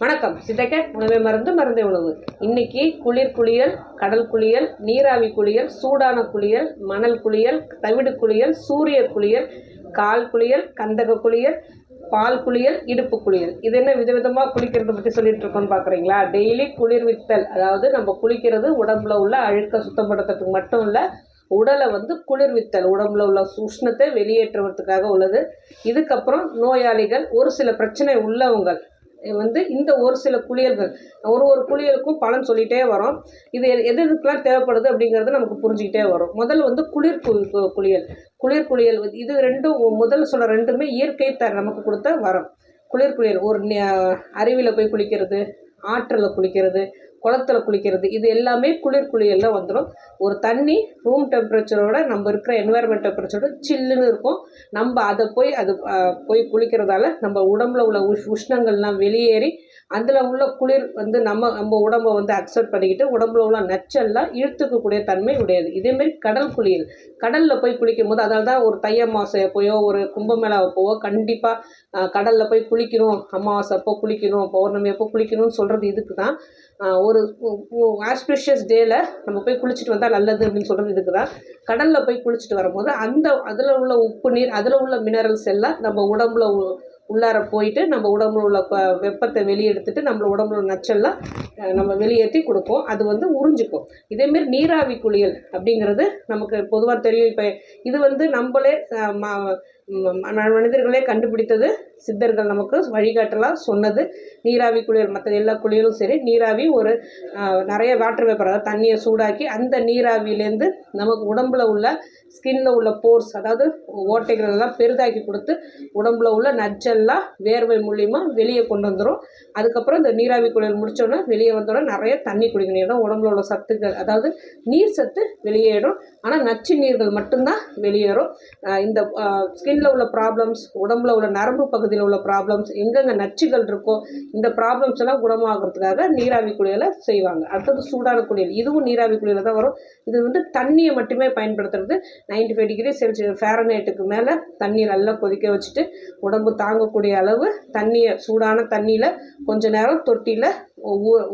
வணக்கம். சித்தக்கேட் உணவே மருந்து மருந்தே உணவு. இன்னைக்கு குளிர் குளியல், கடல் குளியல், நீராவி குளியல், சூடான குளியல், மணல் குளியல், தவிடு குளியல், சூரிய குளியல், கால் குளியல், கந்தக குளியல், பால் குளியல், இடுப்பு குளியல். இது என்ன விதவிதமாக குளிக்கிறத பற்றி சொல்லிட்டு இருக்கோம்னு பார்க்குறீங்களா? டெய்லி குளிர்வித்தல், அதாவது நம்ம குளிக்கிறது உடம்புல உள்ள அழுக்க சுத்தப்படுத்துறதுக்கு மட்டும் இல்லை, உடலை குளிர்வித்தல், உடம்புல உள்ள உஷ்ணத்தை வெளியேற்றுவதற்காக உள்ளது. இதுக்கப்புறம் நோயாளிகள், ஒரு சில பிரச்சனை உள்ளவங்க இந்த ஒரு சில குளியல்கள், ஒரு குளியலுக்கும் பலன் சொல்லிகிட்டே வரோம். இது எதுக்கெல்லாம் தேவைப்படுது அப்படிங்கிறது நமக்கு புரிஞ்சுக்கிட்டே வரும். முதல்ல குளிர் குளியல் இது ரெண்டும், முதல்ல சொல்ல ரெண்டுமே இயற்கை நமக்கு கொடுத்த வரம். குளிர் குளியல் ஒரு அருவியில் போய் குளிக்கிறது, ஆற்றில் குளிக்கிறது, குளத்தில் குளிக்கிறது, இது எல்லாமே குளிர் குளியலில் வந்துடும். ஒரு தண்ணி ரூம் டெம்பரேச்சரோட, நம்ம இருக்கிற என்வாயர்மெண்ட் டெம்பரேச்சரோட சில்லுன்னு இருக்கும். நம்ம அதை போய் குளிக்கிறதால நம்ம உடம்புல உள்ள உஷ்ணங்கள்லாம் வெளியேறி அதில் உள்ள குளிர் நம்ம உடம்பை அக்செப்ட் பண்ணிக்கிட்டு உடம்புல உள்ள நச்செல்லாம் இழுத்துக்கக்கூடிய தன்மை உடையது. இதேமாரி கடல் குளியல், கடலில் போய் குளிக்கும் போது, அதாவது தான் ஒரு தை அமாவாசை அப்போயோ ஒரு கும்பமேளா அப்போவோ கண்டிப்பாக கடலில் போய் குளிக்கணும், அமாவாசை அப்போ குளிக்கணும், பௌர்ணமி அப்போ குளிக்கணும்னு சொல்கிறது இதுக்கு தான். ஒரு ஆஸ்பிஷியஸ் டேல நம்ம போய் குளிச்சுட்டு வந்தால் நல்லது அப்படின்னு சொல்கிறது இதுக்கு தான். கடலில் போய் குளிச்சுட்டு வரும்போது அதில் உள்ள உப்பு நீர், அதில் உள்ள மினரல்ஸ் எல்லாம் நம்ம உடம்புல உள்ளார போயிட்டு நம்ம உடம்புல உள்ள வெப்பத்தை வெளியெடுத்துட்டு நம்ம உடம்புல நச்செல்லாம் நம்ம வெளியேற்றி கொடுப்போம். அது உறிஞ்சிக்கும். இதேமாரி நீராவி குளியல் அப்படிங்கிறது நமக்கு பொதுவாக தெரியும். இப்போ இது நம்மளே மனிதர்களே கண்டுபிடித்தது, சித்தர்கள் நமக்கு வழிகாட்டலாம் சொன்னது. நீராவி குளியல், மற்ற எல்லா குளியலும் சரி, நீராவி ஒரு நிறைய வாட்டர் வேப்பர், அதாவது தண்ணியை சூடாக்கி அந்த நீராவிலேருந்து நமக்கு உடம்புல உள்ள ஸ்கின்ல உள்ள போர்ஸ், அதாவது ஓட்டைகள் எல்லாம் பெரிதாக்கி கொடுத்து உடம்புல உள்ள நச்செல்லாம் வேர்வை மூலிமா வெளியே கொண்டு வந்துடும். அதுக்கப்புறம் இந்த நீராவி குளியல் முடித்தோன்னா வெளியே வந்தோன்னா நிறைய தண்ணி குடிக்கணும். ஏன்னா உடம்புல உள்ள சத்துக்கள், அதாவது நீர் சத்து வெளியேறும், ஆனால் நச்சு நீர்கள் மட்டும்தான் வெளியேறும். இந்த ஸ்கின்ல உள்ள ப்ராப்ளம்ஸ், உடம்புல உள்ள நரம்பு பகுதியில் உள்ள ப்ராப்ளம்ஸ், எங்கெங்கே நச்சுகள் இருக்கோ இந்த ப்ராப்ளம்ஸ் எல்லாம் குணமாகறதுக்காக நீராவி குளியலை செய்வாங்க. அடுத்தது சூடான குளியல், இதுவும் நீராவி குளியல் தான் வரும். இது தண்ணியை மட்டுமே பயன்படுத்துறது. 95 டிகிரி செல்சியஸ் ஃபாரன்ஹைட்டுக்கு மேலே தண்ணி நல்லா கொதிக்க வச்சுட்டு உடம்பு தாங்கக்கூடிய அளவு தண்ணியை, சூடான தண்ணியில் கொஞ்ச நேரம் தொட்டியில்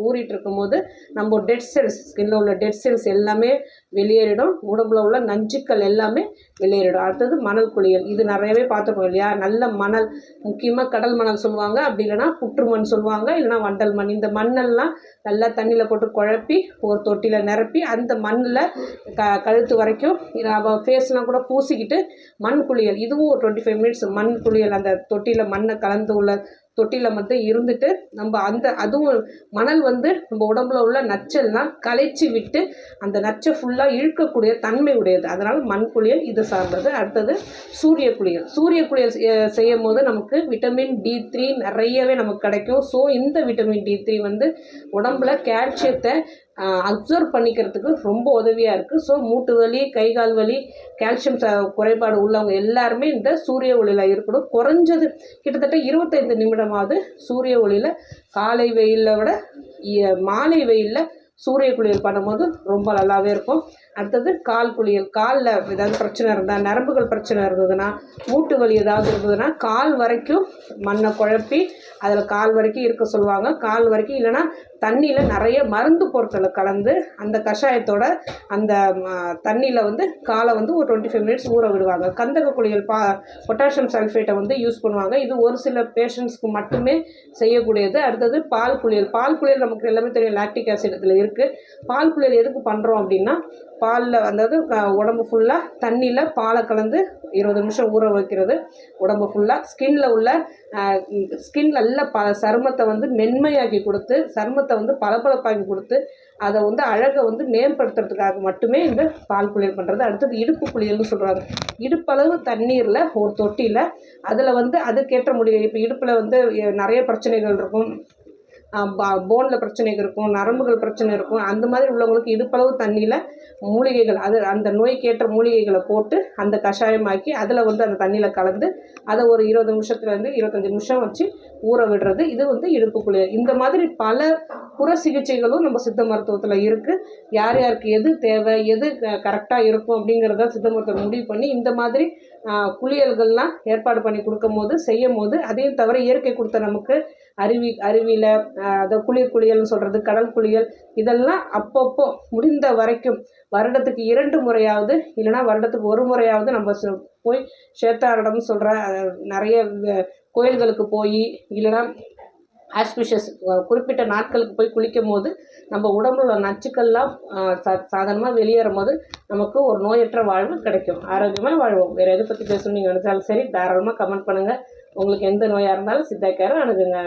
ஊறிட்டு இருக்கும் போது நம்ம டெட் செல்ஸ், ஸ்கின்ல உள்ள டெட் செல்ஸ் எல்லாமே வெளியேறிடும், உடம்புல உள்ள நஞ்சுக்கள் எல்லாமே வெளியேறிடும். அடுத்தது மணல் குளியல், இது நிறையவே பார்த்துருக்கோம் இல்லையா? நல்ல மணல், முக்கியமாக கடல் மணல் சொல்லுவாங்க, அப்படி இல்லைன்னா புற்று மண் சொல்லுவாங்க, இல்லைன்னா வண்டல் மண். இந்த மண்ணெல்லாம் நல்லா தண்ணியில் போட்டு குழப்பி ஒரு தொட்டியில் நிரப்பி அந்த மண்ணில் கழுத்து வரைக்கும் ஃபேஸ்லாம் கூட பூசிக்கிட்டு மண் குளியல், இதுவும் ஒரு 25 மினிட்ஸ் மண் குளியல். அந்த தொட்டியில் மண்ணை கலந்து உள்ள தொட்டியில் இருந்துட்டு நம்ம அதுவும் மணல் நம்ம உடம்புல உள்ள நச்செல்லாம் களைச்சி விட்டு அந்த நச்சை ஃபுல்லாக இழுக்கக்கூடிய தன்மை உடையது. அதனால் மண் குளியல் இது சார்ந்தது. அடுத்தது சூரிய குளியல். சூரிய குளியல் செய்யும் போது நமக்கு விட்டமின் D3 நிறையவே நமக்கு கிடைக்கும். ஸோ இந்த விட்டமின் D3 உடம்புல கால்சியத்தை அப்சர்வ் பண்ணிக்கிறதுக்கு ரொம்ப உதவியாக இருக்குது. ஸோ மூட்டு வலி, கை கால் வலி, கால்சியம் குறைபாடு உள்ளவங்க எல்லாருமே இந்த சூரிய ஒளியில் இருக்கணும். குறைஞ்சது கிட்டத்தட்ட 25 நிமிடமாவது சூரிய ஒளியில், காலை வெயிலை விட மாலை வெயிலில் சூரிய குளியல் பண்ணும்போது ரொம்ப நல்லாவே இருக்கும். அடுத்தது கால் குளியல். காலில் ஏதாவது பிரச்சனை இருந்தால், நரம்புகள் பிரச்சனை இருந்ததுன்னா, மூட்டு வலி ஏதாவது இருந்ததுன்னா கால் வரைக்கும் மண்ணை குழப்பி அதில் கால் வரைக்கும் இருக்க சொல்லுவாங்க. கால் வரைக்கும் இல்லைன்னா தண்ணியில் நிறைய மருந்து பொருட்களை கலந்து அந்த கஷாயத்தோட அந்த தண்ணியில் காலை ஒரு 25 மினிட்ஸ் ஊற விடுவாங்க. கந்தக குளியல், பொட்டாசியம் சல்ஃபேட்டை யூஸ் பண்ணுவாங்க. இது ஒரு சில பேஷண்ட்ஸ்க்கு மட்டுமே செய்யக்கூடியது. அடுத்தது பால் குளியல். பால் குளியல் நமக்கு எல்லாமே தெரியும், லாக்டிக் ஆசிட் இதில் இருக்குது. பால் குளியல் எதுக்கு பண்ணுறோம் அப்படின்னா, பாலில் அதாவது உடம்பு ஃபுல்லாக தண்ணியில் பாலை கலந்து 20 நிமிஷம் ஊற வைக்கிறது. உடம்பு ஃபுல்லாக ஸ்கின் நல்ல சருமத்தை மென்மையாக்கி கொடுத்து, சருமத்தை பளபளப்பாக்கி கொடுத்து, அதை அழகை மேம்படுத்துறதுக்காக மட்டுமே இந்த பால் குளியல் பண்ணுறது. அடுத்தது இடுப்பு குளியல்னு சொல்கிறாங்க. இடுப்பளவு தண்ணீரில் ஒரு தொட்டியில் அதில் அதுக்கேற்ற முடியும். இப்போ இடுப்பில் நிறைய பிரச்சனைகள் இருக்கும், போனில் பிரச்சனைகள் இருக்கும், நரம்புகள் பிரச்சனை இருக்கும். அந்த மாதிரி உள்ளவங்களுக்கு இடுப்பளவு தண்ணியில் மூலிகைகள், அந்த நோய்க்கேற்ற மூலிகைகளை போட்டு அந்த கஷாயமாக்கி அதில் அந்த தண்ணியில் கலந்து அதை ஒரு 20 நிமிஷத்துலேருந்து 25 நிமிஷம் வச்சு ஊற விடுறது. இது இடுப்பு குளியல். இந்த மாதிரி பல புற சிகிச்சைகளும் நம்ம சித்த மருத்துவத்தில் இருக்குது. யார் யாருக்கு எது தேவை, எது கரெக்டாக இருக்கும் அப்படிங்கிறத சித்த மருத்துவம் முடிவு பண்ணி இந்த மாதிரி குளியல்கள்லாம் ஏற்பாடு பண்ணி செய்யும் போது, அதையும் தவிர இயற்கை கொடுத்த நமக்கு அருவியில் அதை குளியல்னு சொல்கிறது, கடல் குளியல், இதெல்லாம் அப்பப்போ முடிந்த வரைக்கும் வருடத்துக்கு 2 முறையாவது இல்லைனா வருடத்துக்கு 1 முறையாவது நம்ம போய் சேத்தாரிடம்னு சொல்கிற நிறைய கோயில்களுக்கு போய் இல்லைனா ஆஸ்பிஷியஸ் குறிப்பிட்ட நாட்களுக்கு போய் குளிக்கும் போது நம்ம உடம்புல உள்ள நச்சுக்கள்லாம் சாதாரணமாக வெளியேறும் போது நமக்கு ஒரு நோயற்ற வாழ்வு கிடைக்கும். ஆரோக்கியமாக வாழ்வோம். வேறு எதை பற்றி பேசணும்னு நீங்கள் நினச்சாலும் சரி, தாராளமாக கமெண்ட் பண்ணுங்கள். உங்களுக்கு எந்த நோயாக இருந்தாலும் சித்தா கேரை அணுகுங்க.